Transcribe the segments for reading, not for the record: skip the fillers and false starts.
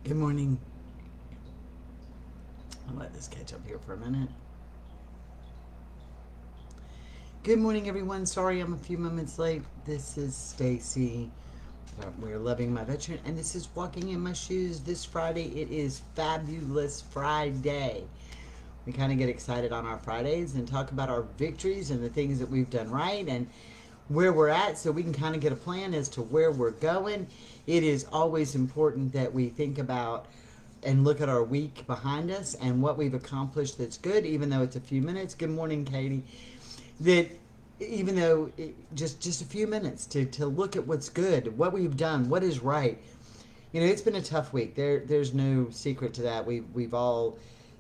Good morning. I'll let this catch up here for a minute. Good morning, everyone. Sorry I'm a few moments late. This is Stacy. We're loving my veteran, and this is walking in my shoes. This Friday, it is Fabulous Friday. We kind of get excited on our Fridays and talk about our victories and the things that we've done right and where we're at, so we can kind of get a plan as to where we're going. It is always important that we think about and look at our week behind us and what we've accomplished that's good, even though it's a few minutes. Good morning, Katie. That even though just a few minutes to look at what's good, what we've done, what is right. It's been a tough week. There's no secret to that. We've all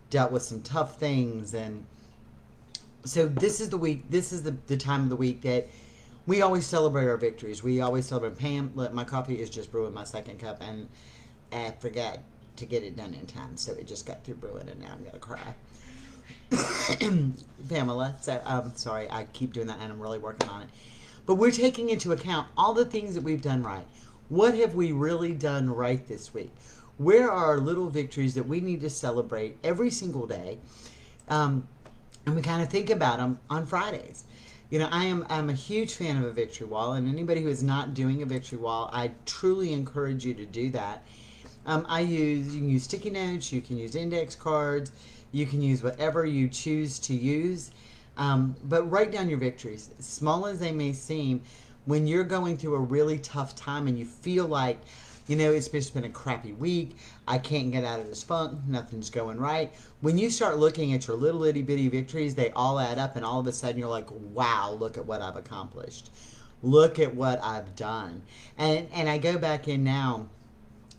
dealt with some tough things, and so this is the week. This is the time of the week that we always celebrate our victories. We always celebrate. Pam, look, my coffee is just brewing my second cup, and I forgot to get it done in time, so it just got through brewing, and now I'm gonna cry. Pamela, so sorry, I keep doing that, and I'm really working on it. But we're taking into account all the things that we've done right. What have we really done right this week? Where are our little victories that we need to celebrate every single day? Um, and we kind of think about them on Fridays. I'm a huge fan of a victory wall, and anybody who is not doing a victory wall, I truly encourage you to do that. You can use sticky notes, you can use index cards, you can use whatever you choose to use. But write down your victories, as small as they may seem. When you're going through a really tough time and you feel like, it's just been a crappy week, I can't get out of this funk, nothing's going right. When you start looking at your little itty bitty victories, they all add up, and all of a sudden you're like, wow, look at what I've accomplished. Look at what I've done. And I go back in now,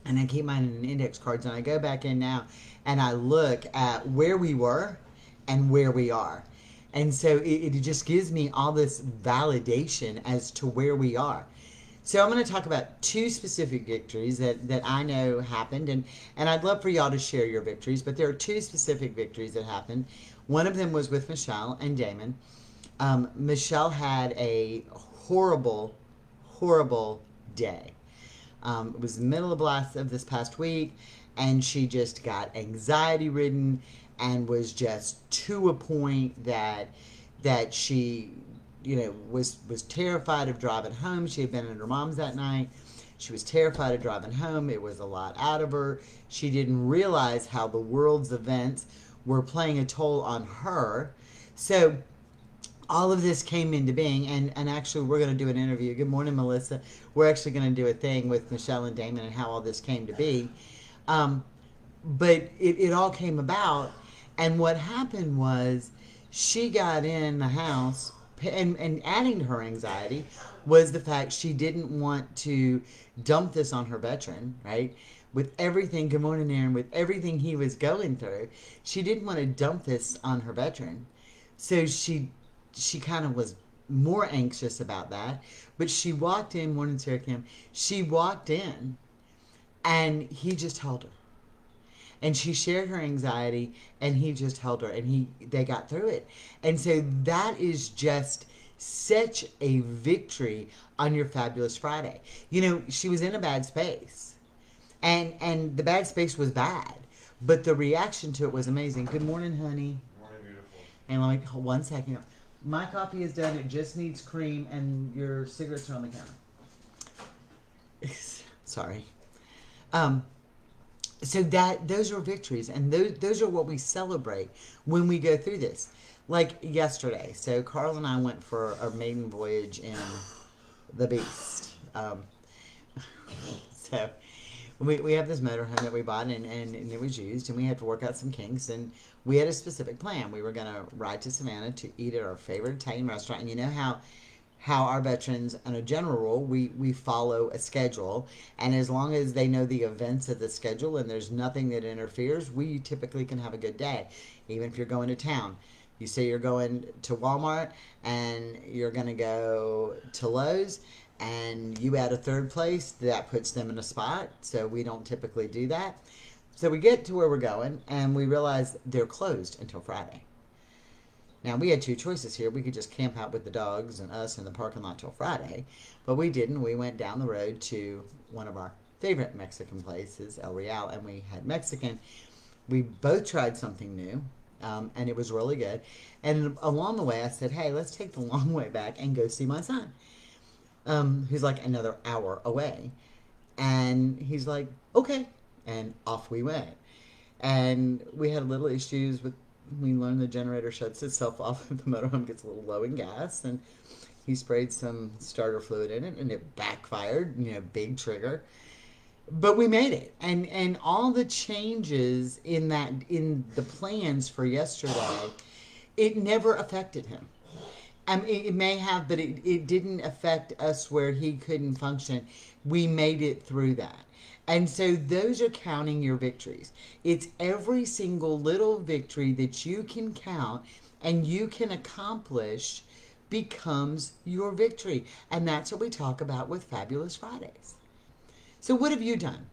and I keep mine in index cards, and I go back in now and I look at where we were and where we are. And so it just gives me all this validation as to where we are. So I'm going to talk about two specific victories that I know happened, and I'd love for y'all to share your victories, but there are two specific victories that happened. One of them was with Michelle and Damon. Michelle had a horrible, horrible day. It was the middle of this past week, and she just got anxiety ridden and was just to a point that she, was terrified of driving home. She had been at her mom's that night. She was terrified of driving home. It was a lot out of her. She didn't realize how the world's events were playing a toll on her. So all of this came into being, and actually we're going to do an interview. Good morning, Melissa. We're actually going to do a thing with Michelle and Damon and how all this came to be. um, but it all came about, and what happened was she got in the house, and adding to her anxiety was the fact she didn't want to dump this on her veteran, right? With everything, good morning, Aaron, with everything he was going through, she didn't want to dump this on her veteran. So she kind of was more anxious about that. But she walked in, morning, Sarah Kim. She walked in, and he just held her, and she shared her anxiety, and he just held her, and they got through it. And so that is just such a victory on your Fabulous Friday. She was in a bad space, and the bad space was bad, but the reaction to it was amazing. Good morning, honey. Morning, beautiful. And let me hold 1 second. My coffee is done. It just needs cream, and your cigarettes are on the counter. Sorry. Um, so those are victories, and those are what we celebrate when we go through this. Like yesterday, so Carl and I went for our maiden voyage in the Beast. So we have this motorhome that we bought, and it was used, and we had to work out some kinks, and we had a specific plan. We were going to ride to Savannah to eat at our favorite Italian restaurant. And you know how our veterans, on a general rule, we follow a schedule, and as long as they know the events of the schedule and there's nothing that interferes, we typically can have a good day. Even if you're going to town, you say you're going to Walmart and you're going to go to Lowe's, and you add a third place, that puts them in a spot. So we don't typically do that. So we get to where we're going, and we realize they're closed until Friday. Now, we had two choices here. We could just camp out with the dogs and us in the parking lot till Friday, but we didn't. We went down the road to one of our favorite Mexican place is El Real, and we had Mexican. We both tried something new, and it was really good. And along the way, I said, "Hey, let's take the long way back and go see my son, who's like another hour away." And he's like, "Okay," and off we went. And we had little issues with. We learned the generator shuts itself off if the motorhome gets a little low in gas, and he sprayed some starter fluid in it, and it backfired. Big trigger. But we made it, and all the changes in the plans for yesterday, it never affected him. I mean, it may have, but it didn't affect us where he couldn't function. We made it through that. And so those are counting your victories. It's every single little victory that you can count and you can accomplish becomes your victory. And that's what we talk about with Fabulous Fridays. So what have you done?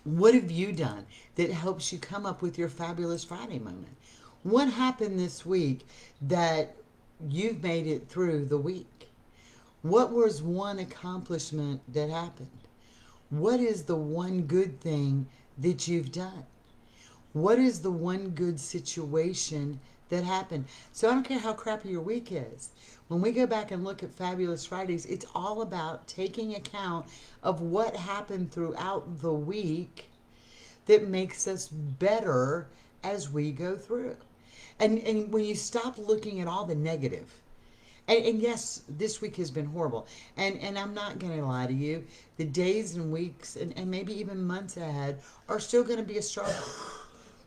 What have you done that helps you come up with your Fabulous Friday moment? What happened this week that you've made it through the week? What was one accomplishment that happened? What is the one good thing that you've done? What is the one good situation that happened? So I don't care how crappy your week is. When we go back and look at Fabulous Fridays, it's all about taking account of what happened throughout the week that makes us better as we go through. And when you stop looking at all the negative, and yes, this week has been horrible. And I'm not going to lie to you. The days and weeks and maybe even months ahead are still going to be a struggle.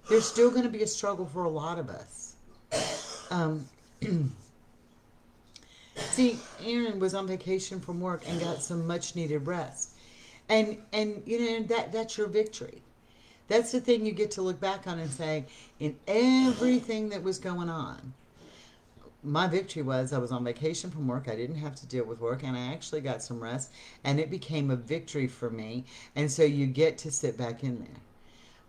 There's still going to be a struggle for a lot of us. See, Aaron was on vacation from work and got some much needed rest. And that's your victory. That's the thing you get to look back on and say, in everything that was going on, my victory was I was on vacation from work. I didn't have to deal with work, and I actually got some rest, and it became a victory for me. And so you get to sit back in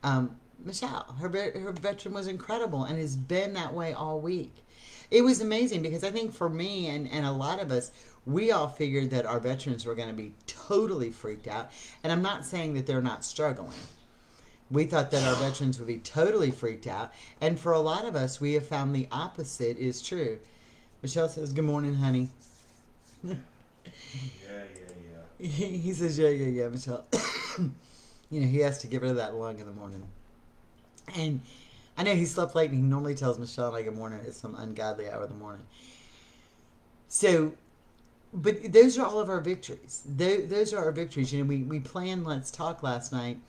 there. Michelle, her veteran was incredible and has been that way all week. It was amazing because I think for me and a lot of us, we all figured that our veterans were going to be totally freaked out. And I'm not saying that they're not struggling. We thought that our veterans would be totally freaked out. And for a lot of us, we have found the opposite is true. Michelle says, "Good morning, honey." Yeah. He says, yeah, Michelle. He has to get rid of that lung in the morning. And I know he slept late and he normally tells Michelle like good morning at some ungodly hour of the morning. So, but those are all of our victories. Those are our victories. We planned Let's Talk last night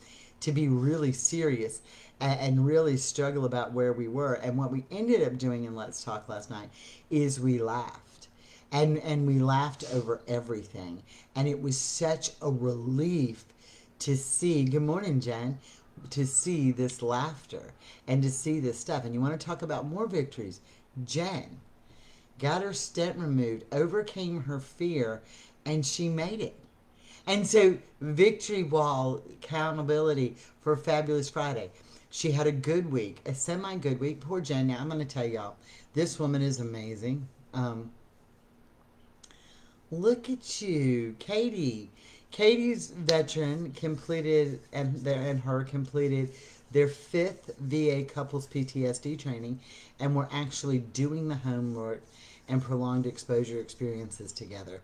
to be really serious and really struggle about where we were. And what we ended up doing in Let's Talk last night is we laughed. And we laughed over everything. And it was such a relief to see, good morning, Jen, to see this laughter and to see this stuff. And you want to talk about more victories? Jen got her stent removed, overcame her fear, and she made it. And so, victory wall accountability for Fabulous Friday. She had a good week, a semi-good week. Poor Jen. Now, I'm going to tell y'all, this woman is amazing. Look at you, Katie. Katie's veteran completed, and her completed their 5th VA couples PTSD training, and we're actually doing the homework and prolonged exposure experiences together.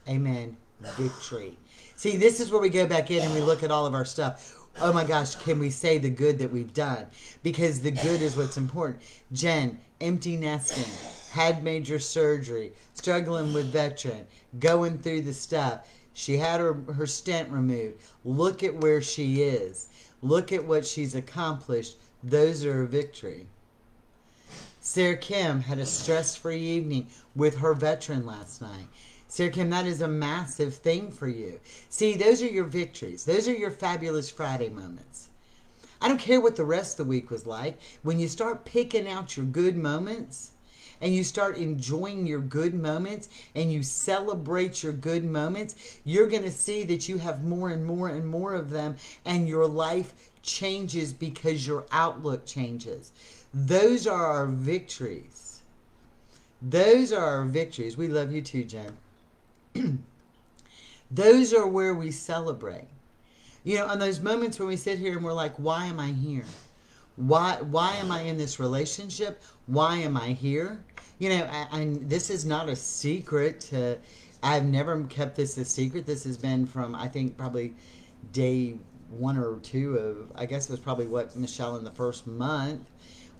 Amen. Victory. See, this is where we go back in and we look at all of our stuff. Oh my gosh, can we say the good that we've done? Because the good is what's important. Jen, empty nesting, had major surgery, struggling with veteran, going through the stuff. She had her stent removed. Look at where she is. Look at what she's accomplished. Those are a victory. Sarah Kim had a stress-free evening with her veteran last night. Sarah Kim, that is a massive thing for you. See, those are your victories. Those are your Fabulous Friday moments. I don't care what the rest of the week was like. When you start picking out your good moments and you start enjoying your good moments and you celebrate your good moments, you're going to see that you have more and more and more of them, and your life changes because your outlook changes. Those are our victories. Those are our victories. We love you too, Jen. Those are where we celebrate. You know, on those moments when we sit here and we're like, why am I here? Why am I in this relationship? Why am I here? You know, and this is not a secret. I've never kept this a secret. This has been from, I think, probably day one or two of, I guess it was probably what, Michelle, in the first month,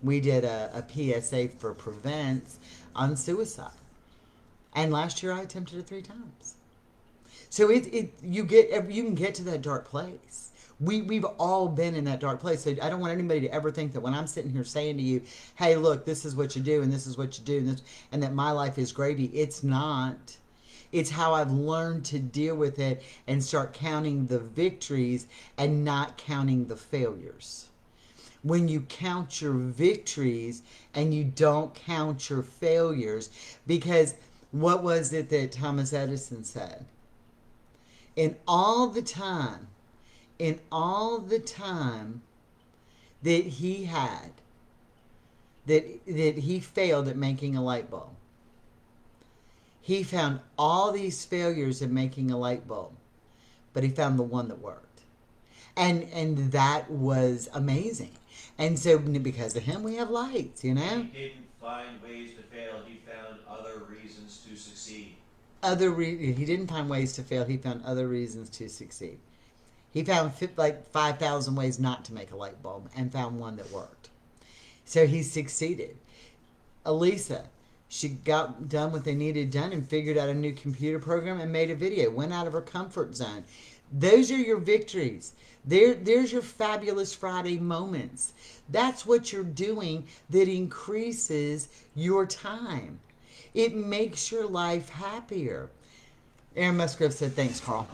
we did a PSA for Prevents on suicide. And last year I attempted it 3 times. So you can get to that dark place. We've all been in that dark place. So I don't want anybody to ever think that when I'm sitting here saying to you, hey, look, this is what you do and this is what you do and that my life is gravy. It's not. It's how I've learned to deal with it and start counting the victories and not counting the failures. When you count your victories and you don't count your failures, because what was it that Thomas Edison said? In all the time, in all the time that he had, that he failed at making a light bulb, he found all these failures in making a light bulb, but he found the one that worked. And that was amazing. And so because of him, we have lights, you know? He didn't find ways to fail, he found other reasons to succeed. He didn't find ways to fail, he found other reasons to succeed. He found like 5,000 ways not to make a light bulb and found one that worked. So he succeeded. Elisa, she got done what they needed done and figured out a new computer program and made a video, went out of her comfort zone. Those are your victories. There's your fabulous Friday moments. That's what you're doing that increases your time. It makes your life happier. Aaron Musgrove said, thanks, Carl.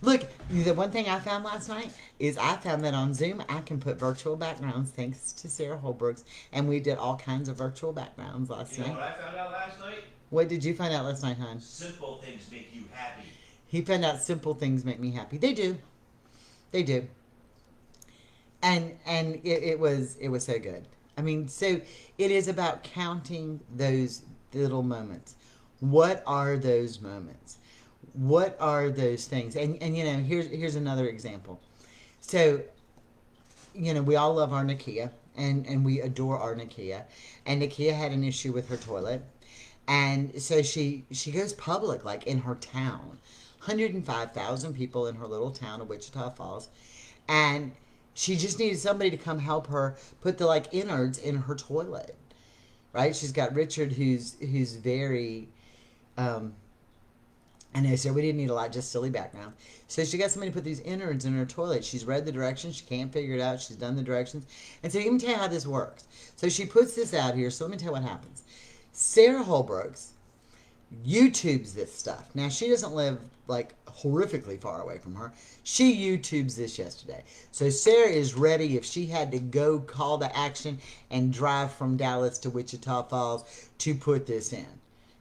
Look, the one thing I found last night is I found that on Zoom I can put virtual backgrounds thanks to Sarah Holbrooks, and we did all kinds of virtual backgrounds last You know night. what I found out last night? What did you find out last night, hon? Simple things make you happy. He found out simple things make me happy. They do. They do. And it was so good. I mean, so it is about counting those little moments. What are those moments? What are those things? And you know, here's another example. So, you know, we all love our Nakia and we adore our Nakia. And Nakia had an issue with her toilet. And so she goes public, like in her town. 105,000 people in her little town of Wichita Falls. And she just needed somebody to come help her put the like innards in her toilet. Right? She's got Richard who's very I know, so we didn't need a lot, just silly background. So she got somebody to put these innards in her toilet. She's read the directions. She can't figure it out. She's done the directions. And so let me tell you how this works. So she puts this out here. So let me tell you what happens. Sarah Holbrooks YouTubes this stuff. Now, she doesn't live, like, horrifically far away from her. She YouTubes this yesterday. So Sarah is ready if she had to go call the action and drive from Dallas to Wichita Falls to put this in.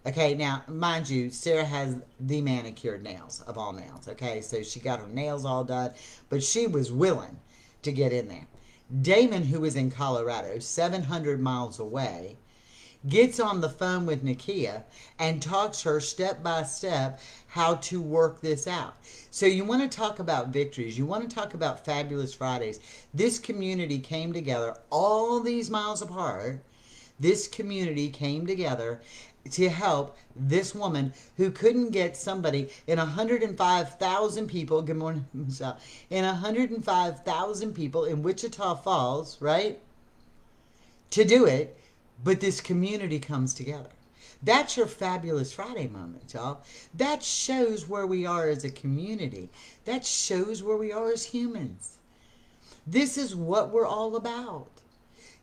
Okay, now, mind you, Sarah has the manicured nails of all nails, okay? So she got her nails all done, but she was willing to get in there. Damon, who is in Colorado, 700 miles away, gets on the phone with Nakia and talks her step by step how to work this out. So you want to talk about victories. You want to talk about Fabulous Fridays. This community came together all these miles apart. This community came together to help this woman who couldn't get somebody in 105,000 people, good morning, Michelle, in 105,000 people in Wichita Falls, right, to do it, but this community comes together. That's your Fabulous Friday moment, y'all. That shows where we are as a community. That shows where we are as humans. This is what we're all about.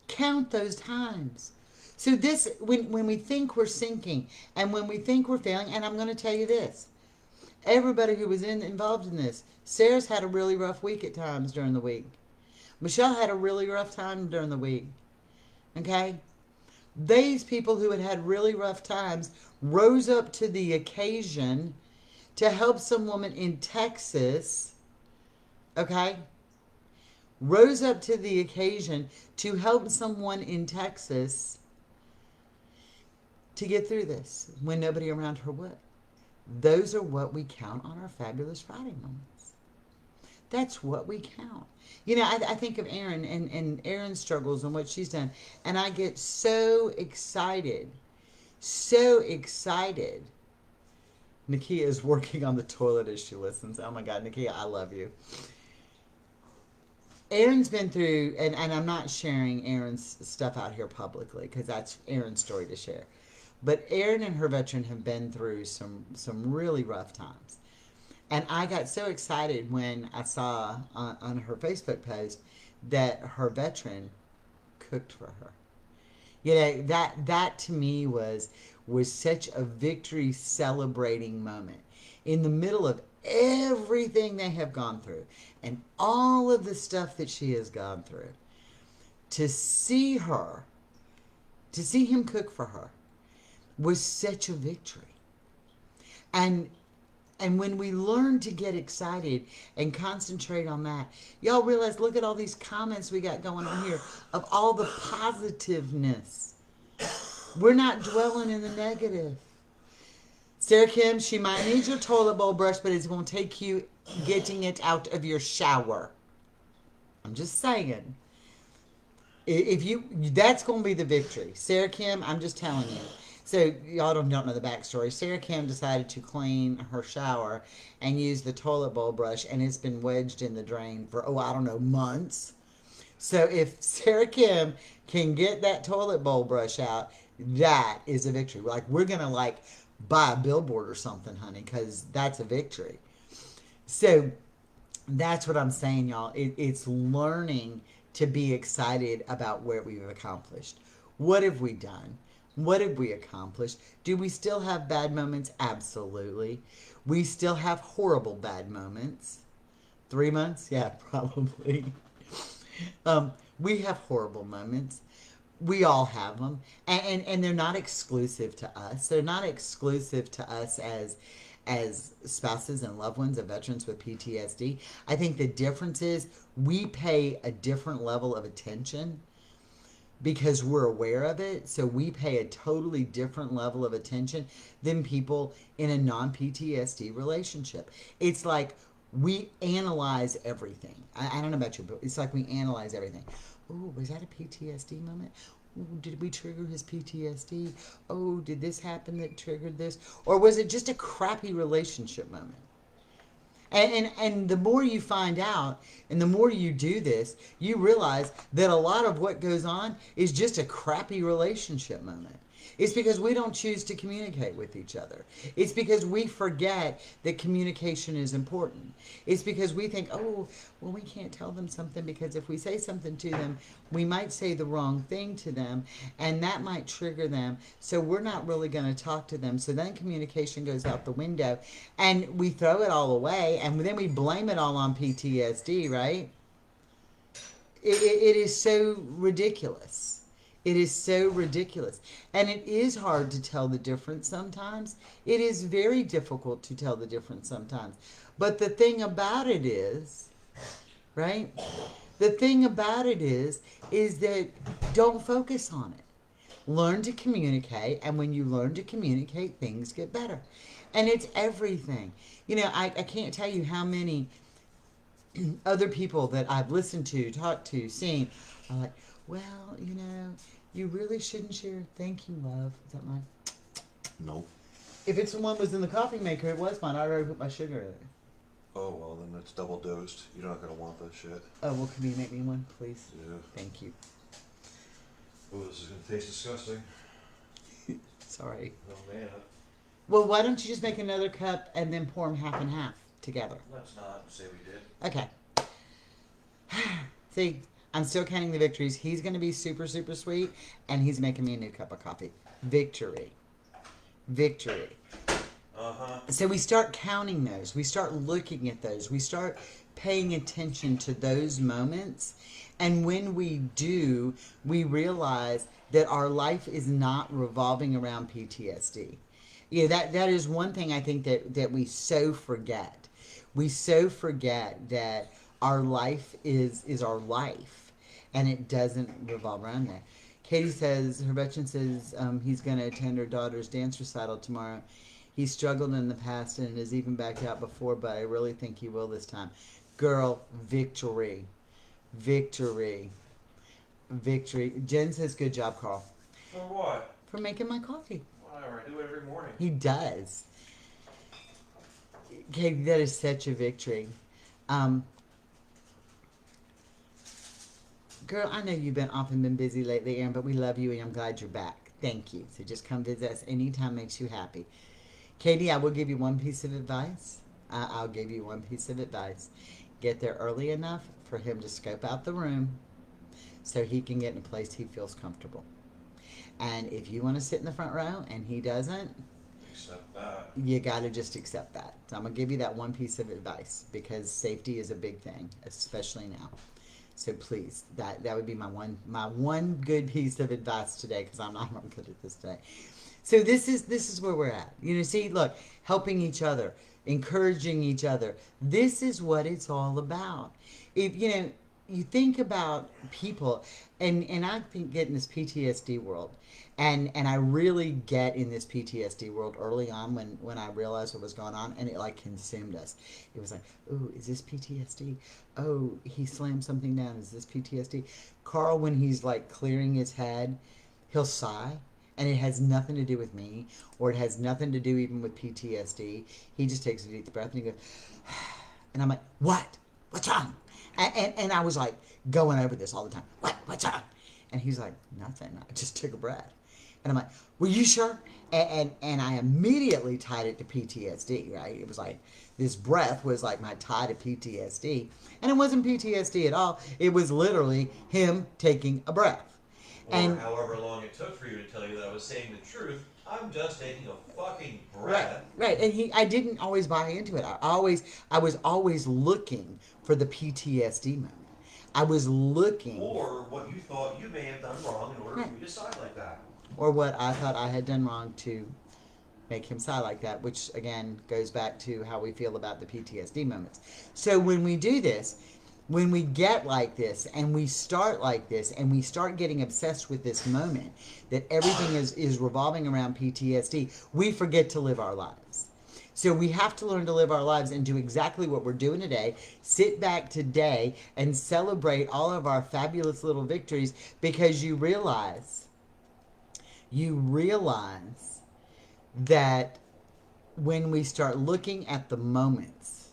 Count those times. So this, when we think we're sinking and when we think we're failing, and I'm going to tell you this, everybody who was involved in this, Sarah's had a really rough week at times during the week. Michelle had a really rough time during the week. Okay? These people who had had really rough times rose up to the occasion to help some woman in Texas, okay? Rose up to the occasion to help someone in Texas to get through this when nobody around her would. Those are what we count on our Fabulous Friday moments. That's what we count. You know, I think of Erin and Erin's struggles and what she's done, and I get so excited. So excited. Nakia is working on the toilet as she listens. Oh my God, Nakia, I love you. Erin's been through, and I'm not sharing Erin's stuff out here publicly because that's Erin's story to share. But Erin and her veteran have been through some really rough times. And I got so excited when I saw on her Facebook post that her veteran cooked for her. You know, that to me was such a victory celebrating moment in the middle of everything they have gone through and all of the stuff that she has gone through. To see her, to see him cook for her was such a victory. And and when we learn to get excited and concentrate on that, y'all realize, look at all these comments we got going on here of all the positiveness. We're not dwelling in the negative. Sarah Kim, she might need your toilet bowl brush, but it's going to take you getting it out of your shower. I'm just saying. If you, that's going to be the victory. Sarah Kim, I'm just telling you. So y'all don't know the backstory. Sarah Kim decided to clean her shower and use the toilet bowl brush, and it's been wedged in the drain for, I don't know, months. So if Sarah Kim can get that toilet bowl brush out, that is a victory. Like, we're going to, like, buy a billboard or something, honey, because that's a victory. So that's what I'm saying, y'all. It's learning to be excited about what we've accomplished. What have we done? What have we accomplished? Do we still have bad moments? Absolutely. We still have horrible bad moments. 3 months? Yeah, probably. We have horrible moments. We all have them. And they're not exclusive to us. They're not exclusive to us as spouses and loved ones of veterans with PTSD. I think the difference is we pay a different level of attention because we're aware of it. So we pay a totally different level of attention than people in a non-PTSD relationship. It's like we analyze everything. I don't know about you, but it's like we analyze everything. Oh, was that a PTSD moment? Ooh, did we trigger his PTSD? Oh, did this happen that triggered this? Or was it just a crappy relationship moment? And the more you find out and the more you do this, you realize that a lot of what goes on is just a crappy relationship moment. It's because we don't choose to communicate with each other. It's because we forget that communication is important. It's because we think, oh, well, we can't tell them something because if we say something to them, we might say the wrong thing to them and that might trigger them. So we're not really going to talk to them. So then communication goes out the window and we throw it all away and then we blame it all on PTSD, right? It is so ridiculous. It is so ridiculous. And it is hard to tell the difference sometimes. It is very difficult to tell the difference sometimes. But the thing about it is, right? The thing about it is that don't focus on it. Learn to communicate. And when you learn to communicate, things get better. And it's everything. You know, I can't tell you how many other people that I've listened to, talked to, seen are like, well, you know, you really shouldn't share. Thank you, love. Is that mine? Nope. If it's the one was in the coffee maker, it was mine. I already put my sugar in it. Oh, well, then it's double dosed. You're not going to want that shit. Oh, well, can you make me one, please? Yeah. Thank you. Oh, this is going to taste disgusting. Sorry. Oh man, Well, why don't you just make another cup and then pour them half and half together? let's not say we did. Okay. See, I'm still counting the victories. He's going to be super, super sweet, and he's making me a new cup of coffee. Victory. Victory. Uh-huh. So we start counting those. We start looking at those. We start paying attention to those moments. And when we do, we realize that our life is not revolving around PTSD. Yeah, that is one thing I think that we so forget. We so forget that our life is our life. And it doesn't revolve around that. Katie says, her veteran says he's going to attend her daughter's dance recital tomorrow. He struggled in the past and has even backed out before, but I really think he will this time. Girl, victory. Victory. Victory. Jen says, good job, Carl, For what? for making my coffee. Whatever, I do it every morning. He does. Katie, that is such a victory. Um, Girl, I know you've been often been busy lately, Erin, but we love you and I'm glad you're back. Thank you. So just come visit us anytime makes you happy. Katie, I will give you one piece of advice. I'll give you one piece of advice. Get there early enough for him to scope out the room so he can get in a place he feels comfortable. And if you want to sit in the front row and he doesn't, Except that. you got to just accept that. So I'm going to give you that one piece of advice because safety is a big thing, especially now. So please, that would be my one good piece of advice today because I'm not good at this today. So this is where we're at. You know, see, look, helping each other, encouraging each other. This is what it's all about. If you know, you think about people, and I think get in this PTSD world, and I really get in this PTSD world early on when I realized what was going on, and it like consumed us. It was like, oh, is this PTSD? Oh, he slammed something down. Is this PTSD? Carl, when he's like clearing his head, he'll sigh. And it has nothing to do with me, or it has nothing to do even with PTSD. He just takes a deep breath and he goes, and I'm like, what? What's wrong? And I was like going over this all the time. What's wrong? And he's like, nothing. I just took a breath. And I'm like, were you sure? And I immediately tied it to PTSD, right? It was like, this breath was like my tie to PTSD. And it wasn't PTSD at all. It was literally him taking a breath. Or And however long it took for you to tell you that I was saying the truth, I'm just taking a fucking breath. right. And I didn't always buy into it. I was always looking for the PTSD moment. I was looking Or what you thought you may have done wrong in order for you to decide like that. or what I thought I had done wrong to make him sigh like that, which again goes back to how we feel about the PTSD moments. So when we do this, when we get like this and we start like this and we start getting obsessed with this moment that everything is revolving around PTSD, we forget to live our lives. So we have to learn to live our lives and do exactly what we're doing today. Sit back today and celebrate all of our fabulous little victories because you realize that when we start looking at the moments,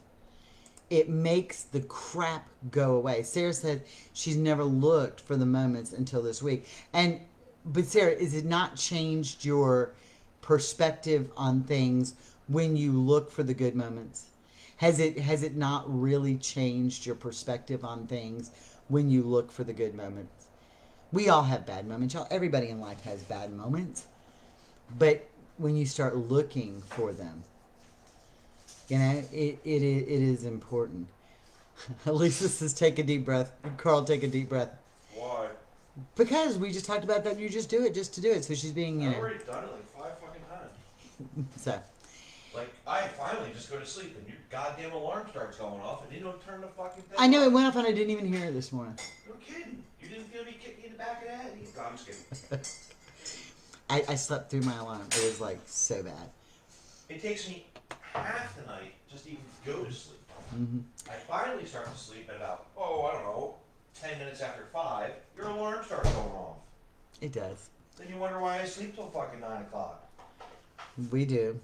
it makes the crap go away. Sarah said she's never looked for the moments until this week. But Sarah, is it not changed your perspective on things when you look for the good moments? Has it not really changed your perspective on things when you look for the good moments? We all have bad moments, y'all. Everybody in life has bad moments. But when you start looking for them, you know, it is important. Lisa says, take a deep breath. Carl, take a deep breath. Why? Because we just talked about that. You just do it just to do it. So she's being, you I've know. already done it like 5 fucking times. So, Like, I finally just go to sleep and your goddamn alarm starts going off and you don't turn the fucking thing I know off. it went off and I didn't even hear it this morning. No kidding. You didn't feel me kicking you in the back of the head? No, I'm just kidding. I slept through my alarm. It was like so bad. It takes me half the night just to even go to sleep. Hmm. I finally start to sleep at about, I don't know, 10 minutes after 5. Your alarm starts going off. It does. Then you wonder why I sleep till fucking 9 o'clock. We do.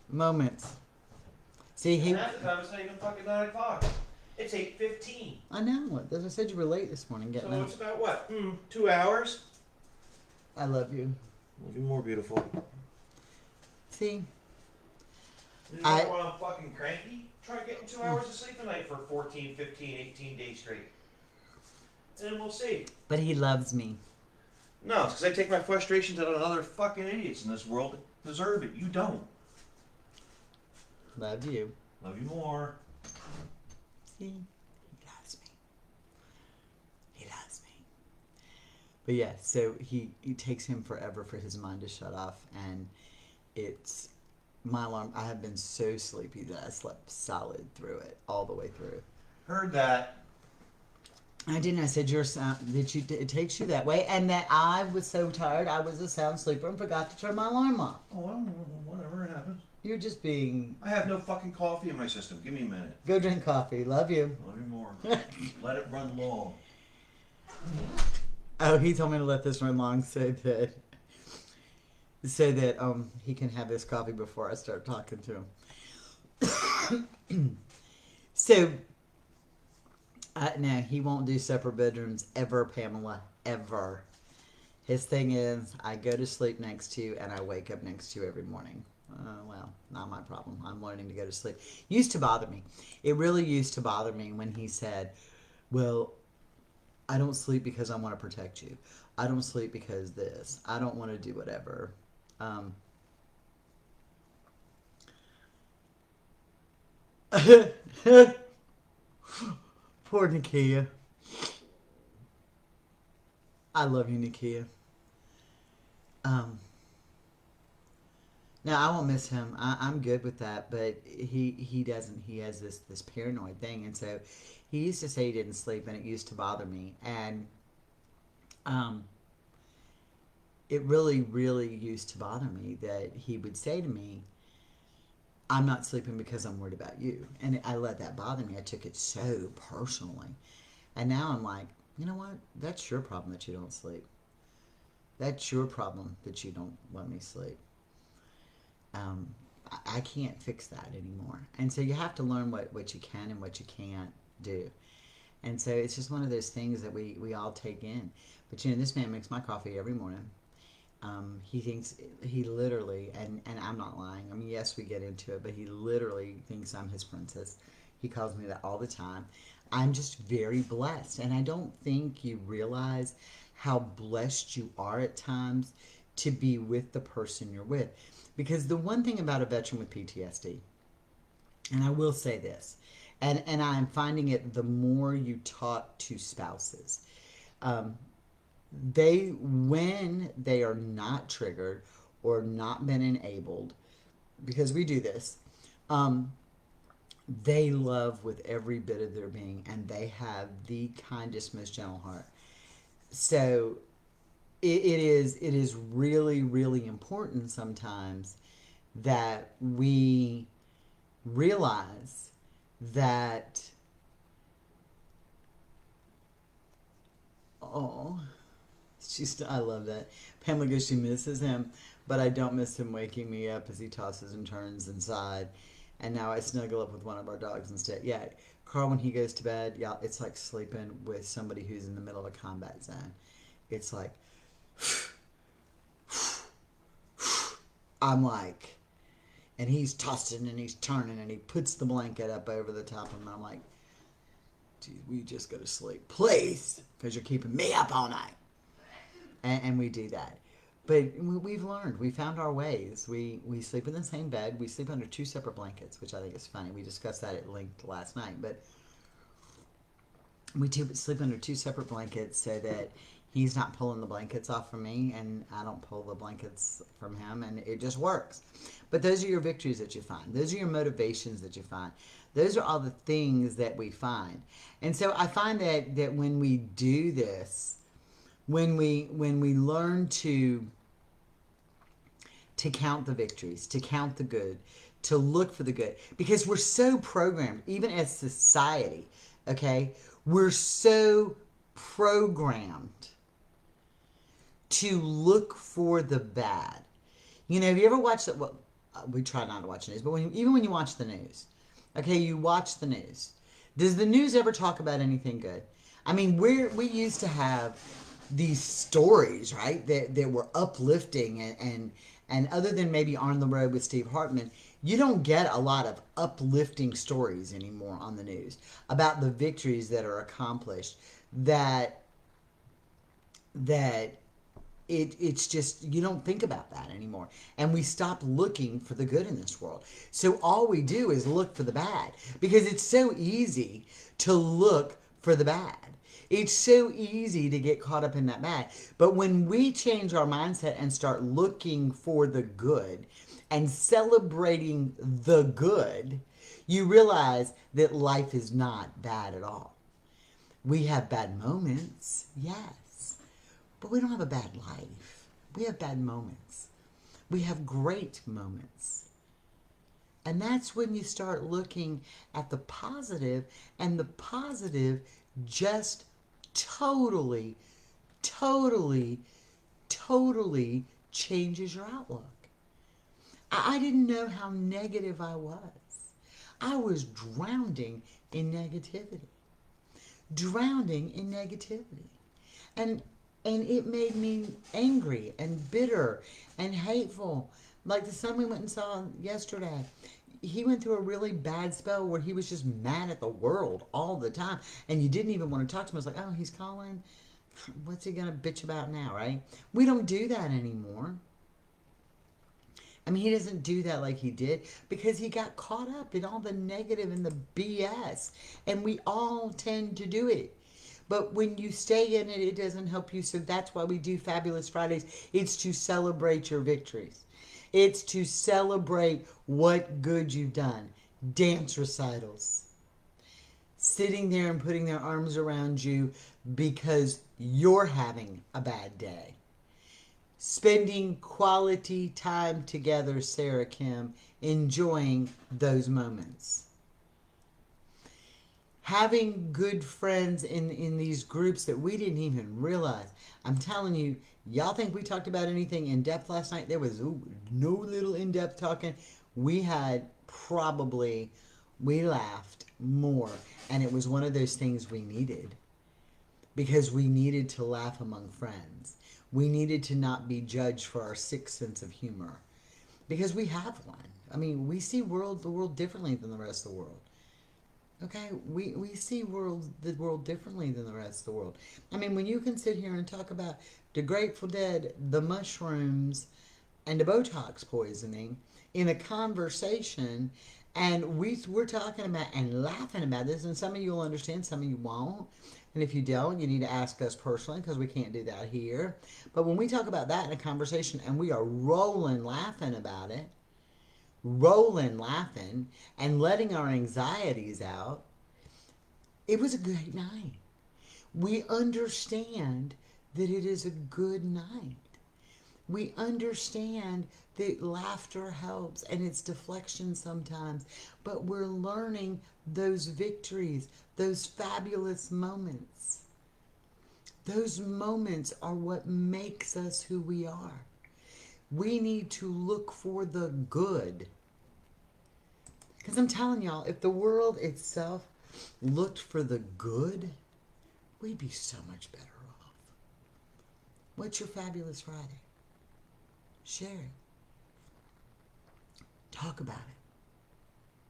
Moments. See, And half the time it's not even fucking 9 o'clock. It's 8:15. I know. As I said, you were late this morning getting So up. it's about what? 2 hours? I love you. Love you more, beautiful. See, You I- know why I'm fucking cranky? Try getting 2 hours of sleep a night for 14, 15, 18 days straight. And then we'll see. but he loves me. No, it's because I take my frustrations out on other fucking idiots in this world that deserve it. You don't. Love you. Love you more. See, he loves me. He loves me. But yeah, so it takes him forever for his mind to shut off, and it's my alarm. I have been so sleepy that I slept solid through it, all the way through. Heard that. I didn't. I said it takes you that way, and that I was so tired. I was a sound sleeper and forgot to turn my alarm off. Oh, well, whatever, it happens. You're just being. I have no fucking coffee in my system. Give me a minute. Go drink coffee. Love you. Not anymore. Let it run long. Oh, he told me to let this run long so that he can have his coffee before I start talking to him. So, no, he won't do separate bedrooms ever, Pamela, ever. His thing is, I go to sleep next to you and I wake up next to you every morning. Well, not my problem. I'm learning to go to sleep. Used to bother me. It really used to bother me when he said, well, I don't sleep because I want to protect you. I don't sleep because this. I don't want to do whatever. Poor Nakia. I love you, Nakia. Now I won't miss him. I'm good with that, but he doesn't. He has this paranoid thing, and so he used to say he didn't sleep, and it used to bother me. And it really used to bother me that he would say to me, "I'm not sleeping because I'm worried about you," and I let that bother me. I took it so personally, and now I'm like, you know what? That's your problem that you don't sleep. That's your problem that you don't let me sleep. I can't fix that anymore. And so you have to learn what you can and what you can't do. And so it's just one of those things that we all take in. But this man makes my coffee every morning. He thinks, he literally, and I'm not lying. I mean, yes, we get into it, but he literally thinks I'm his princess. He calls me that all the time. I'm just very blessed. And I don't think you realize how blessed you are at times to be with the person you're with. Because the one thing about a veteran with PTSD, and I will say this, and I'm finding it the more you talk to spouses, when they are not triggered or not been enabled, because we do this, they love with every bit of their being, and they have the kindest, most gentle heart. So it is really important sometimes that we realize that I love that. Pamela goes, she misses him, but I don't miss him waking me up as he tosses and turns inside. And now I snuggle up with one of our dogs instead. Yeah, Carl, when he goes to bed, yeah, it's like sleeping with somebody who's in the middle of a combat zone. It's like, I'm like, and he's tossing and he's turning and he puts the blanket up over the top of him. I'm like, dude, we just go to sleep, please, because you're keeping me up all night. And we do that. But we've learned. We found our ways. We sleep in the same bed. We sleep under 2 separate blankets, which I think is funny. We discussed that at length last night. But we sleep under 2 separate blankets so that he's not pulling the blankets off from me and I don't pull the blankets from him, and it just works. But those are your victories that you find. Those are your motivations that you find. Those are all the things that we find. And so I find that when we do this, when we learn to count the victories, to count the good, to look for the good, because we're so programmed, even as society, okay, we're so programmed to look for the bad. Have you ever watched it? Well, we try not to watch the news, but even when you watch the news, okay, you watch the news. Does the news ever talk about anything good? I mean, we used to have these stories, right, that were uplifting, and other than maybe On the Road with Steve Hartman, you don't get a lot of uplifting stories anymore on the news about the victories that are accomplished, it's just, you don't think about that anymore. And we stop looking for the good in this world. So all we do is look for the bad, because it's so easy to look for the bad. It's so easy to get caught up in that bad. But when we change our mindset and start looking for the good and celebrating the good, you realize that life is not bad at all. We have bad moments, yes, but we don't have a bad life. We have bad moments. We have great moments. And that's when you start looking at the positive, and the positive just totally, totally, totally changes your outlook. I didn't know how negative I was. I was drowning in negativity. Drowning in negativity. And it made me angry and bitter and hateful. Like the son we went and saw yesterday, he went through a really bad spell where he was just mad at the world all the time, and you didn't even want to talk to him. I was like, oh, he's calling. What's he gonna bitch about now, right? We don't do that anymore. I mean, he doesn't do that like he did because he got caught up in all the negative and the BS, and we all tend to do it. But when you stay in it, it doesn't help you. So that's why we do Fabulous Fridays. It's to celebrate your victories. It's to celebrate what good you've done. Dance recitals. Sitting there and putting their arms around you because you're having a bad day. Spending quality time together, Sarah Kim, enjoying those moments. Having good friends in these groups that we didn't even realize. I'm telling you, y'all think we talked about anything in depth last night? There was no little in depth talking. We had probably, we laughed more. And it was one of those things we needed because we needed to laugh among friends. We needed to not be judged for our sick sense of humor because we have one. I mean, we see the world differently than the rest of the world. Okay, we see the world differently than the rest of the world. I mean, when you can sit here and talk about the Grateful Dead, the mushrooms, and the Botox poisoning in a conversation, and we're talking about and laughing about this, and some of you will understand, some of you won't. And if you don't, you need to ask us personally because we can't do that here. But when we talk about that in a conversation and we are rolling laughing about it, rolling laughing and letting our anxieties out, it was a great night. We understand that it is a good night. We understand that laughter helps and it's deflection sometimes, but we're learning those victories, those fabulous moments. Those moments are what makes us who we are. We need to look for the good. Because I'm telling y'all, if the world itself looked for the good, we'd be so much better off. What's your Fabulous Friday? Share it. Talk about it.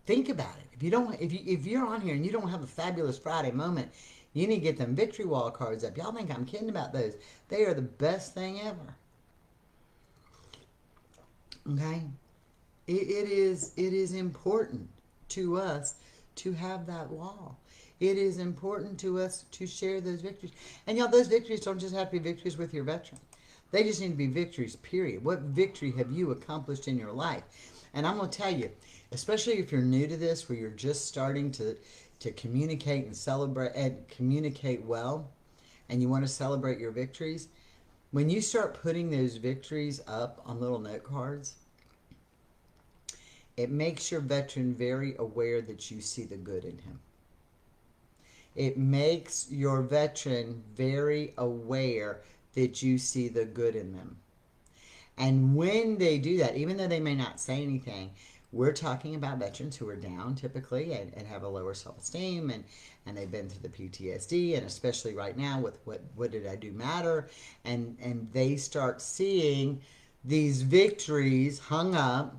Think about it. If you're on here and you don't have a Fabulous Friday moment, you need to get them victory wall cards up. Y'all think I'm kidding about those? They are the best thing ever. Okay? It is important to us to have that wall. It is important to us to share those victories. And y'all, those victories don't just have to be victories with your veteran. They just need to be victories, period. What victory have you accomplished in your life? And I'm going to tell you, especially if you're new to this, where you're just starting to communicate and celebrate and communicate well, and you want to celebrate your victories, when you start putting those victories up on little note cards, it makes your veteran very aware that you see the good in him. It makes your veteran very aware that you see the good in them. And when they do that, even though they may not say anything, we're talking about veterans who are down typically and have a lower self-esteem and they've been through the PTSD, and especially right now with what did I do matter, and they start seeing these victories hung up.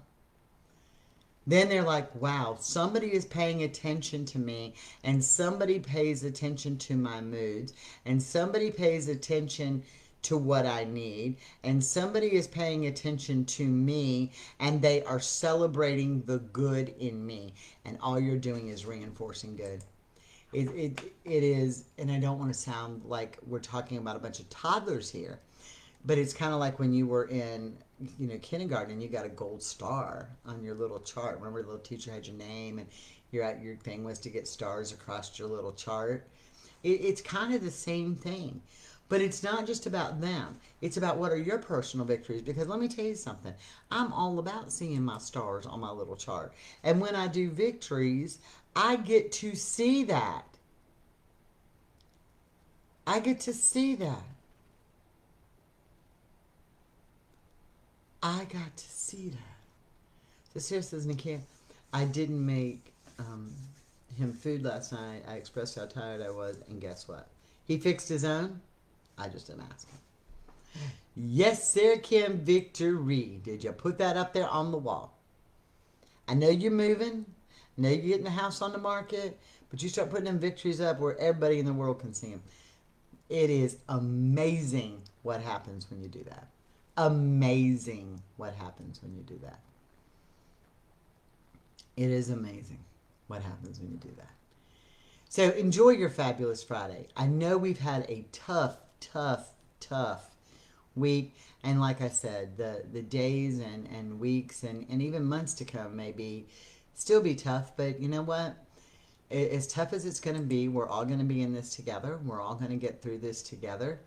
Then they're like, wow, somebody is paying attention to me, and somebody pays attention to my moods, and somebody pays attention to what I need, and somebody is paying attention to me, and they are celebrating the good in me, and all you're doing is reinforcing good. It is, and I don't want to sound like we're talking about a bunch of toddlers here, but it's kind of like when you were in, kindergarten and you got a gold star on your little chart. Remember the little teacher had your name and your thing was to get stars across your little chart? It's kind of the same thing. But it's not just about them. It's about what are your personal victories. Because let me tell you something. I'm all about seeing my stars on my little chart. And when I do victories, I get to see that. I get to see that. I got to see that. So Sarah says, Nikia, I didn't make him food last night. I expressed how tired I was, and guess what? He fixed his own. I just didn't ask him. Yes, Sarah Kim, victory. Did you put that up there on the wall? I know you're moving. I know you're getting the house on the market, but you start putting them victories up where everybody in the world can see them. It is amazing what happens when you do that. Amazing what happens when you do that. It is amazing what happens when you do that. So enjoy your fabulous Friday. I know we've had a tough week. And like I said, the days and weeks and even months to come may still be tough. But you know what? As tough as it's going to be, we're all going to be in this together. We're all going to get through this together.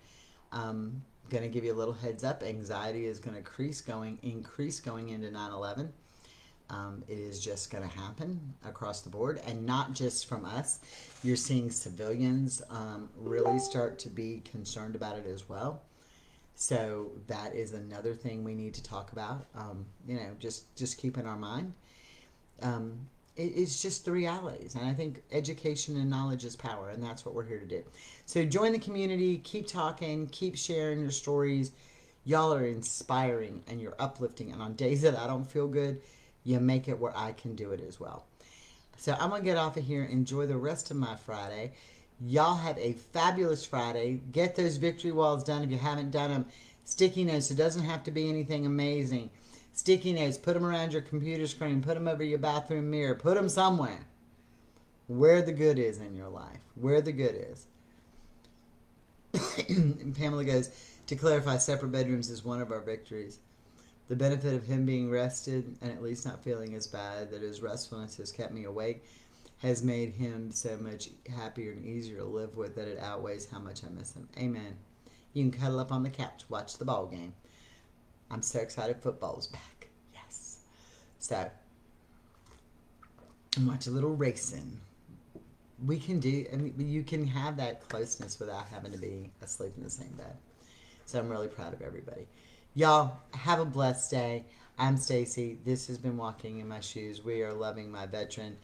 Going to give you a little heads up. Anxiety is going to increase going into 9/11. It is just going to happen across the board, and not just from us. You're seeing civilians really start to be concerned about it as well. So that is another thing we need to talk about. Just keep in our mind. It's just the realities, and I think education and knowledge is power, and that's what we're here to do. So join the community, keep talking, keep sharing your stories. Y'all are inspiring and you're uplifting, and on days that I don't feel good, you make it where I can do it as well. So I'm going to get off of here. Enjoy the rest of my Friday. Y'all have a fabulous Friday. Get those victory walls done if you haven't done them. Sticky notes. It doesn't have to be anything amazing. Sticky notes. Put them around your computer screen. Put them over your bathroom mirror. Put them somewhere where the good is in your life. Where the good is. And Pamela goes, to clarify, separate bedrooms is one of our victories. The benefit of him being rested and at least not feeling as bad that his restfulness has kept me awake has made him so much happier and easier to live with that it outweighs how much I miss him. Amen. You can cuddle up on the couch, watch the ball game. I'm so excited football's back. Yes. So, and watch a little racing. You can have that closeness without having to be asleep in the same bed. So I'm really proud of everybody. Y'all, have a blessed day. I'm Stacy. This has been Walking in My Shoes. We are loving my veteran.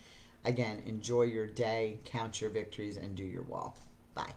Again, enjoy your day, count your victories, and do your wall. Bye.